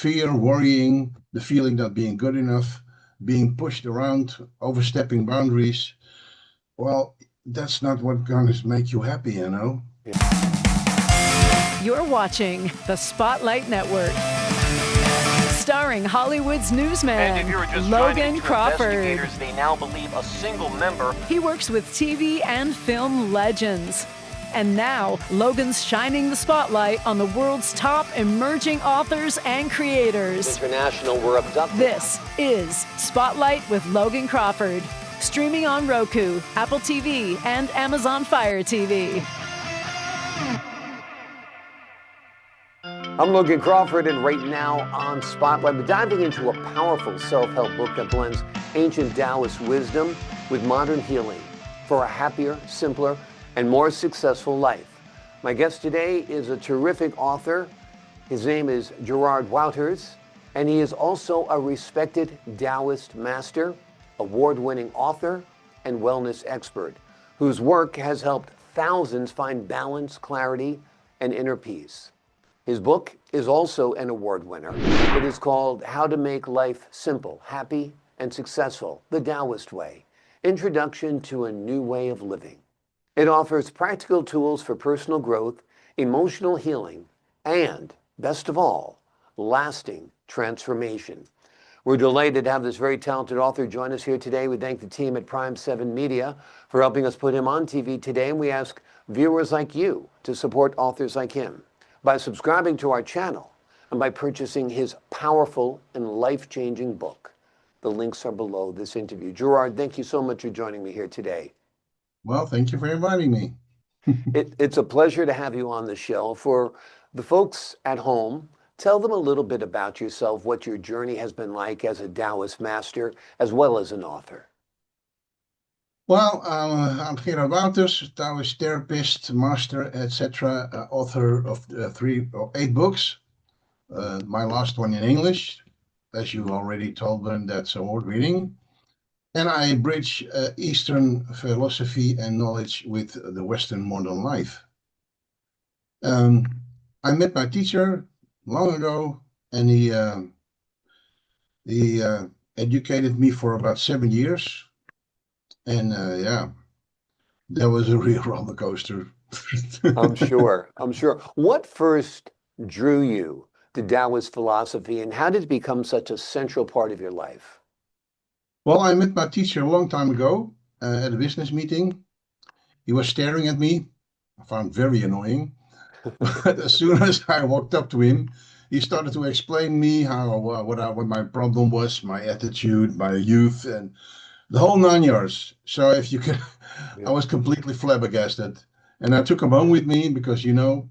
fear, worrying, the feeling not being good enough, being pushed around, overstepping boundaries. Well, that's not what going to make you happy, you know? You're watching the Spotlight Network. Starring Hollywood's newsman, And if you were just Logan trying to get Crawford. investigators, they now believe a single member. He works with TV and film legends. And now, Logan's shining the spotlight on the world's top emerging authors and creators. International were abducted. This is Spotlight with Logan Crawford. Streaming on Roku, Apple TV, and Amazon Fire TV. I'm Logan Crawford, and right now on Spotlight, we're diving into a powerful self-help book that blends ancient Taoist wisdom with modern healing for a happier, simpler, and more successful life. My guest today is a terrific author. His name is Gerard Wouters, and he is also a respected Taoist master, award-winning author, and wellness expert, whose work has helped thousands find balance, clarity, and inner peace. His book is also an award winner. It is called How to Make Life Simple, Happy, and Successful, the Taoist Way, Introduction to a New Way of Living. It offers practical tools for personal growth, emotional healing, and, best of all, lasting transformation. We're delighted to have this very talented author join us here today. We thank the team at Prime 7 Media for helping us put him on TV today, and we ask viewers like you to support authors like him by subscribing to our channel and by purchasing his powerful and life-changing book. The links are below this interview. Gerard, thank you so much for joining me here today. Well, thank you for inviting me. It's a pleasure to have you on the show. For the folks at home, tell them a little bit about yourself, what your journey has been like as a Taoist master, as well as an author. Well, I'm Gerard Wouters, Taoist therapist, master, etc., author of 3 or 8 books. My last one in English, as you already told them, that's award-winning. And I bridge Eastern philosophy and knowledge with the Western modern life. I met my teacher long ago, and he educated me for about 7 years. And yeah, that was a real roller coaster. I'm sure. What first drew you to Taoist philosophy, and how did it become such a central part of your life? Well, I met my teacher a long time ago at a business meeting. He was staring at me. I found it very annoying. But as soon as I walked up to him, he started to explain me what my problem was, my attitude, my youth, and the whole 9 yards. So if you can, I was completely flabbergasted. And I took him home with me because, you know,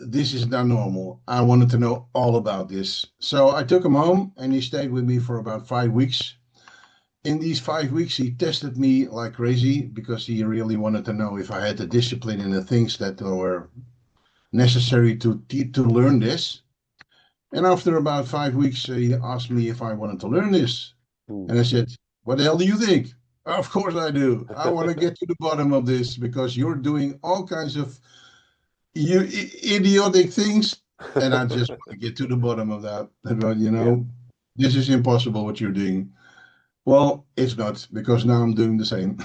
this is not normal. I wanted to know all about this. So I took him home and he stayed with me for about 5 weeks. In these 5 weeks, he tested me like crazy because he really wanted to know if I had the discipline and the things that were necessary to learn this. And after about 5 weeks, he asked me if I wanted to learn this. And I said, what the hell do you think? Of course I do. I want to get to the bottom of this because you're doing all kinds of idiotic things. And I just want to get to the bottom of that. But, you know, this is impossible what you're doing. Well, it's not, because now I'm doing the same.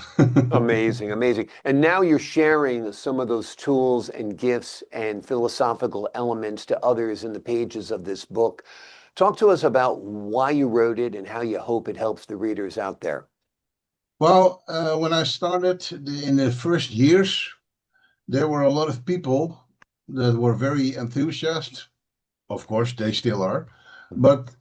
Amazing. And now you're sharing some of those tools and gifts and philosophical elements to others in the pages of this book. Talk to us about why you wrote it and how you hope it helps the readers out there. Well, when I started in the first years, there were a lot of people that were very enthusiastic. Of course, they still are. But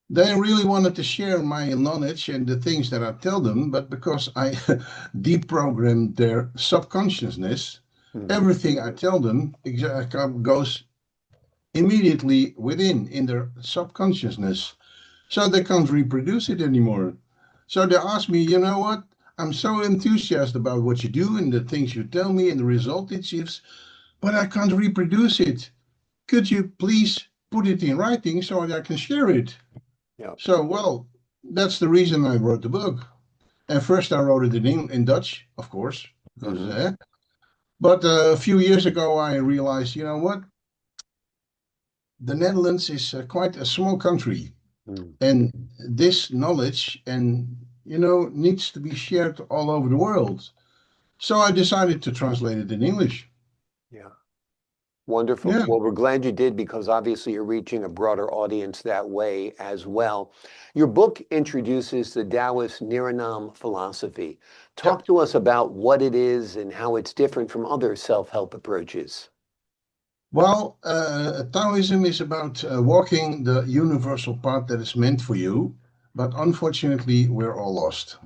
they really wanted to share my knowledge and the things that I tell them. But because I deprogrammed their subconsciousness, everything I tell them goes immediately in their subconsciousness. So they can't reproduce it anymore. So they asked me, you know what? I'm so enthusiastic about what you do and the things you tell me and the result it gives, but I can't reproduce it. Could you please put it in writing so that I can share it? Yeah. So, well, that's the reason I wrote the book. And first I wrote it in Dutch, of course. Because, but a few years ago I realized, you know what? the Netherlands is quite a small country, Mm. and this knowledge and needs to be shared all over the world. So I decided to translate it in English. Yeah. Wonderful. Yeah. Well, we're glad you did because obviously you're reaching a broader audience that way as well. Your book introduces the Taoist Niranam philosophy. Yeah. Talk to us about what it is and how it's different from other self-help approaches. Well, Taoism is about walking the universal path that is meant for you, but unfortunately, we're all lost.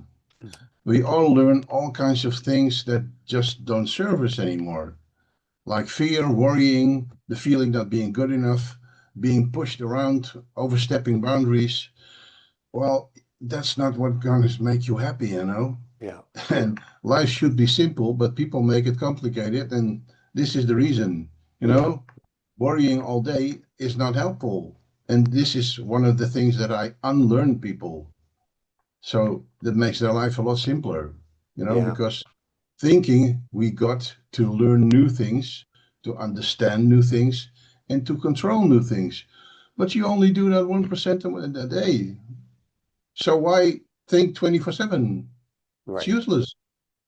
Mhm. We all learn all kinds of things that just don't serve us anymore, like fear, worrying, the feeling not being good enough, being pushed around, overstepping boundaries. Well, that's not what going to make you happy. Yeah. And life should be simple, but people make it complicated, and this is the reason, you Yeah. know. Worrying all day is not helpful. And this is one of the things that I unlearn people. So that makes their life a lot simpler, Yeah. because thinking we got to learn new things, to understand new things, and to control new things. But you only do that 1% a day. So why think 24/7? It's Right. useless.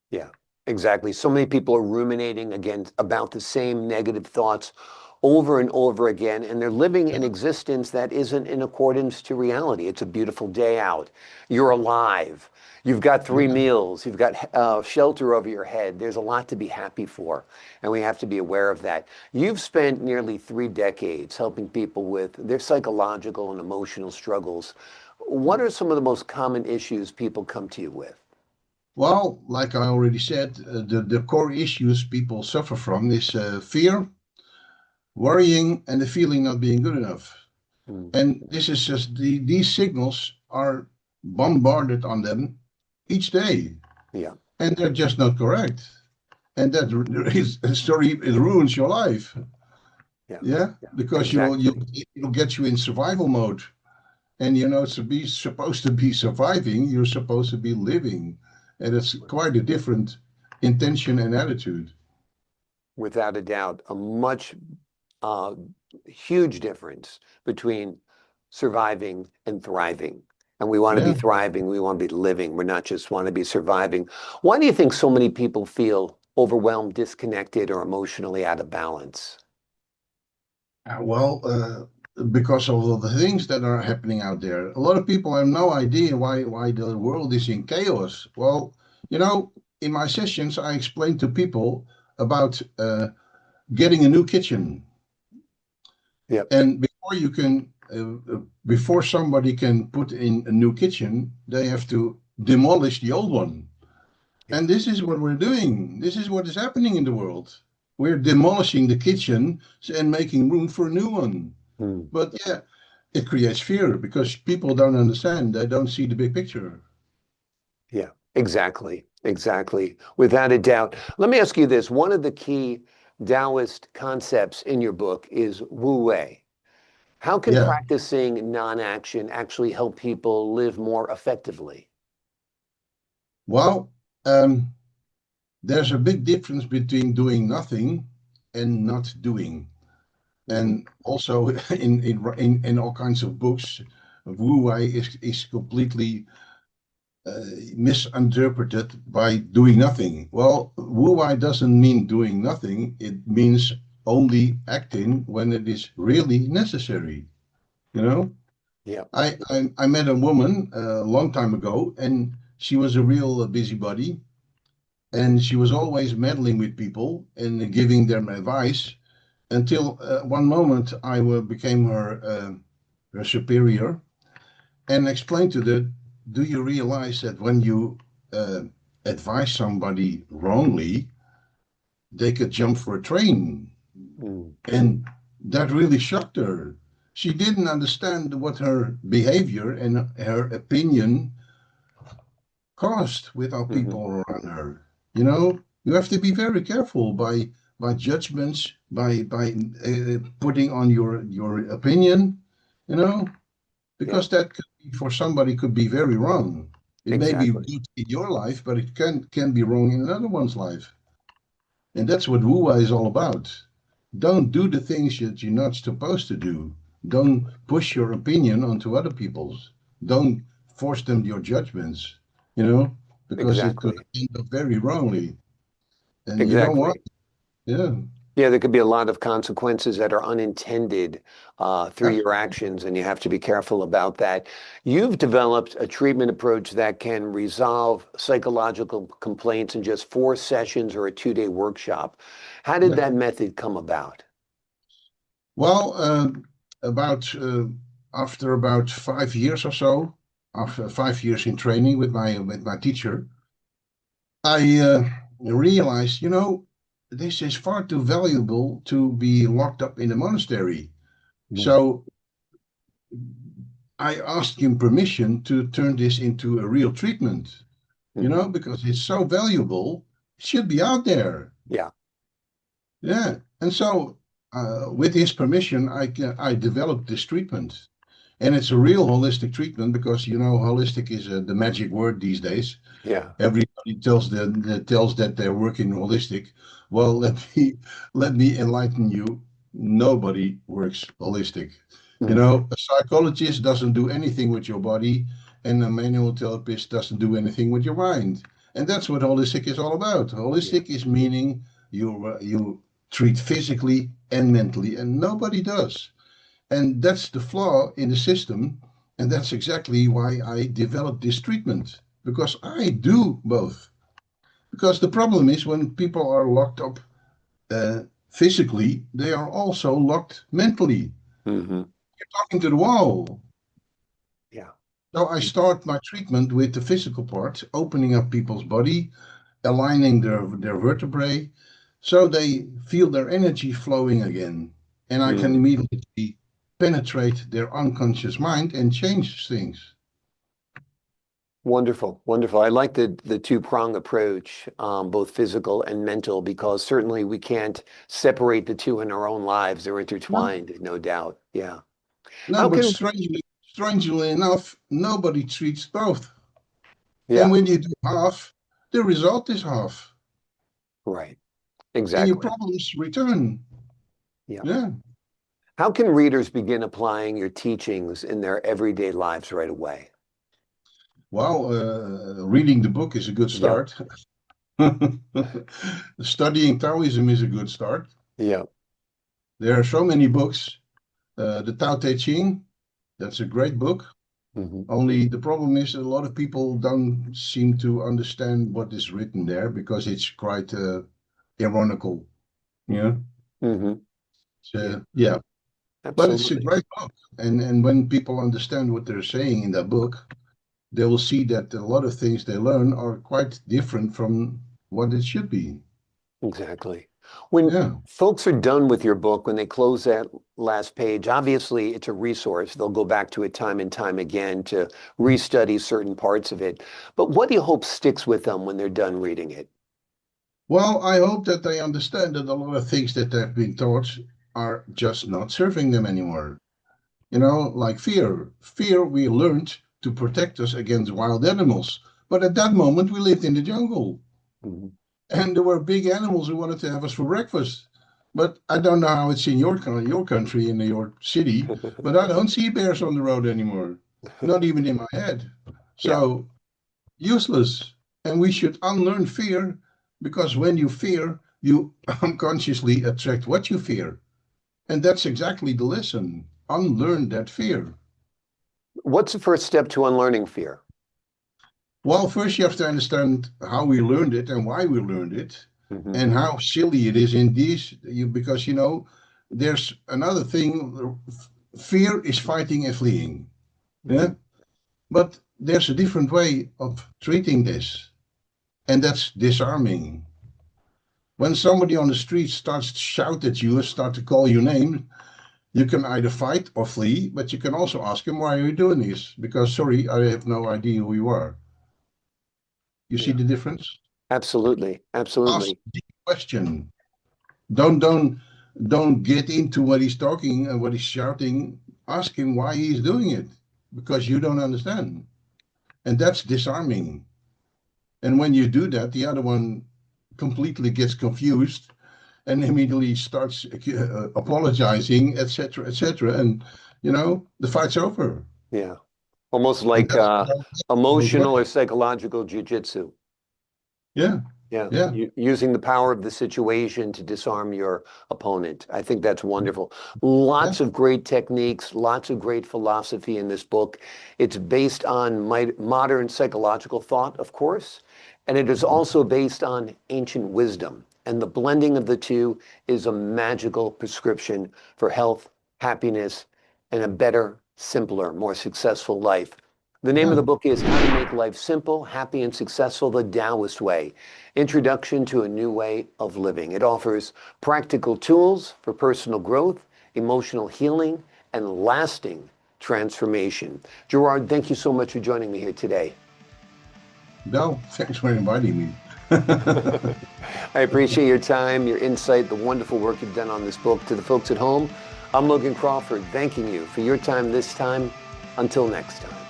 Yeah, exactly. So many people are ruminating again about the same negative thoughts over and over again, and they're living an Yeah, existence that isn't in accordance to reality. It's a beautiful day out. You're alive. You've got three yeah. meals. You've got shelter over your head. There's a lot to be happy for, and we have to be aware of that. You've spent nearly 3 decades helping people with their psychological and emotional struggles. What are some of the most common issues people come to you with? Well, like I already said, the core issues people suffer from is fear, worrying, and the feeling not being good enough. Mm, And this is just these signals are bombarded on them each day, yeah. and they're just not correct. And that is a story. It ruins your life. Yeah, Yeah, yeah, because exactly. it'll get you in survival mode. And it's supposed to be surviving. You're supposed to be living, and it's quite a different intention and attitude. Without a doubt, a much uh, huge difference between surviving and thriving. And we want to be Yeah. thriving, we want to be living. We're not just want to be surviving. Why do you think so many people feel overwhelmed, disconnected, or emotionally out of balance? Well, because of all the things that are happening out there, a lot of people have no idea why the world is in chaos. Well, in my sessions, I explain to people about getting a new kitchen, Yep. and before somebody can put in a new kitchen, they have to demolish the old one. Yeah. And this is what we're doing. This is what is happening in the world. We're demolishing the kitchen and making room for a new one. Hmm. But yeah, it creates fear because people don't understand. They don't see the big picture. Yeah, exactly. Exactly. Without a doubt. Let me ask you this. One of the key Taoist concepts in your book is Wu Wei. How can Yeah. practicing non-action actually help people live more effectively? Well, there's a big difference between doing nothing and not doing. Mhm. And also in all kinds of books, Wu Wei is completely misinterpreted by doing nothing. Well, Wu Wei doesn't mean doing nothing. It means only acting when it is really necessary. You know, Yeah. I met a woman a long time ago, and she was a real busybody, and she was always meddling with people and giving them advice. Until one moment, became her superior and explained to them, "Do you realize that when you uh, advise somebody wrongly, they could jump for a train?" Mm. And that really shocked her. She didn't understand what her behavior and her opinion caused with our Hmm. people around her. You have to be very careful by judgments, by putting on your opinion, you know, Yeah, because that could be, for somebody could be very wrong. It may be exactly. good in your life, but it can be wrong in another one's life. And that's what Wu Wei is all about. don't do the things that you're not supposed to do. Don't push your opinion onto other people's. Don't force them your judgments, because it could Exactly. end up very wrongly. And you don't want, Exactly. yeah. Yeah, there could be a lot of consequences that are unintended through Ab- your actions, and you have to be careful about that. You've developed a treatment approach that can resolve psychological complaints in just 4 sessions or a 2-day workshop. How did yeah. that method come about? Well, about after about 5 years or so, after 5 years in training with my teacher, I realized, this is far too valuable to be locked up in a monastery. Mhm. So I asked him permission to turn this into a real treatment, Mhm. because it's so valuable, it should be out there. Yeah. Yeah. And so, with his permission, I developed this treatment. And it's a real holistic treatment because, holistic is the magic word these days. Yeah. Everybody tells that they're working holistic. Well, let me enlighten you. Nobody works holistic. Mhm. A psychologist doesn't do anything with your body, and a manual therapist doesn't do anything with your mind. And that's what holistic is all about. Yeah. Holistic is meaning you treat physically and mentally, and nobody does. And that's the flaw in the system. And that's exactly why I developed this treatment, because I do both. Because the problem is when people are locked up physically, they are also locked mentally. Hmm. You're talking to the wall. Yeah. So I start my treatment with the physical part, opening up people's body, aligning their vertebrae, so they feel their energy flowing again. And I can Mm. immediately penetrate their unconscious mind and change things. Wonderful, wonderful. I like the two-prong approach, both physical and mental, because certainly we can't separate the two in our own lives. They're No, intertwined, no doubt. Yeah. no, How but can, strangely enough, nobody treats both. And yeah, when you do half, the result is half, right. and your Exactly. problems return. Yeah. Yeah. How can readers begin applying your teachings in their everyday lives right away? Well, reading the book is a good Yep. start. Studying Taoism is a good start. Yep. There are so many books. The Tao Te Ching, that's a great book. Hmm. Only the problem is a lot of people don't seem to understand what is written there because it's quite ironical. Yeah. Hmm. Yeah, Yeah. But it's a absolutely. great book. And when people understand what they're saying in that book, they will see that a lot of things they learn are quite different from what it should be. Exactly. When Yeah. folks are done with your book, when they close that last page, obviously it's a resource. They'll go back to it time and time again to restudy certain parts of it. But what do you hope sticks with them when they're done reading it? Well, I hope that they understand that a lot of things that they've been taught are just not serving them anymore. Like fear. Fear we learned to protect us against wild animals. But at that moment, we lived in the jungle. Mhm. And there were big animals who wanted to have us for breakfast. But I don't know how it's in your country, in your city, but I don't see bears on the road anymore. Not even in my head. Yeah, So useless. And we should unlearn fear because when you fear, you unconsciously attract what you fear. And that's exactly the lesson. Unlearn that fear. what's the first step to unlearning fear? Well, first you have to understand how we learned it and why we learned it Hmm. and how silly it is in these because there's another thing. Fear is fighting and fleeing. Hmm. Yeah. But there's a different way of treating this, and that's disarming. When somebody on the street starts to shout at you and start to call your name, you can either fight or flee, but you can also ask him, why are you doing this? Because, sorry, I have no idea who you are. You see Yeah, the difference? absolutely, Ask absolutely. the question. Don't get into what he's talking and what he's shouting. Ask him why he's doing it, because you don't understand. And that's disarming. And when you do that, the other one completely gets confused and immediately starts apologizing, etc., etc., and the fight's over. Yeah. Almost like emotional or psychological jiu-jitsu. Yeah. Yeah. Yeah. Using the power of the situation to disarm your opponent. I think that's wonderful. Lots of great techniques, lots of great philosophy in this book. It's based on modern psychological thought, of course, and it is also based on ancient wisdom. And the blending of the two is a magical prescription for health, happiness, and a better, simpler, more successful life. The name of the book is How to Make Life Simple, Happy, and Successful the Taoist Way. Introduction to a New Way of Living. It offers practical tools for personal growth, emotional healing, and lasting transformation. Gerard, thank you so much for joining me here today. No, thanks for inviting me. I appreciate your time, your insight, the wonderful work you've done on this book. To the folks at home, I'm Logan Crawford, thanking you for your time this time. Until next time.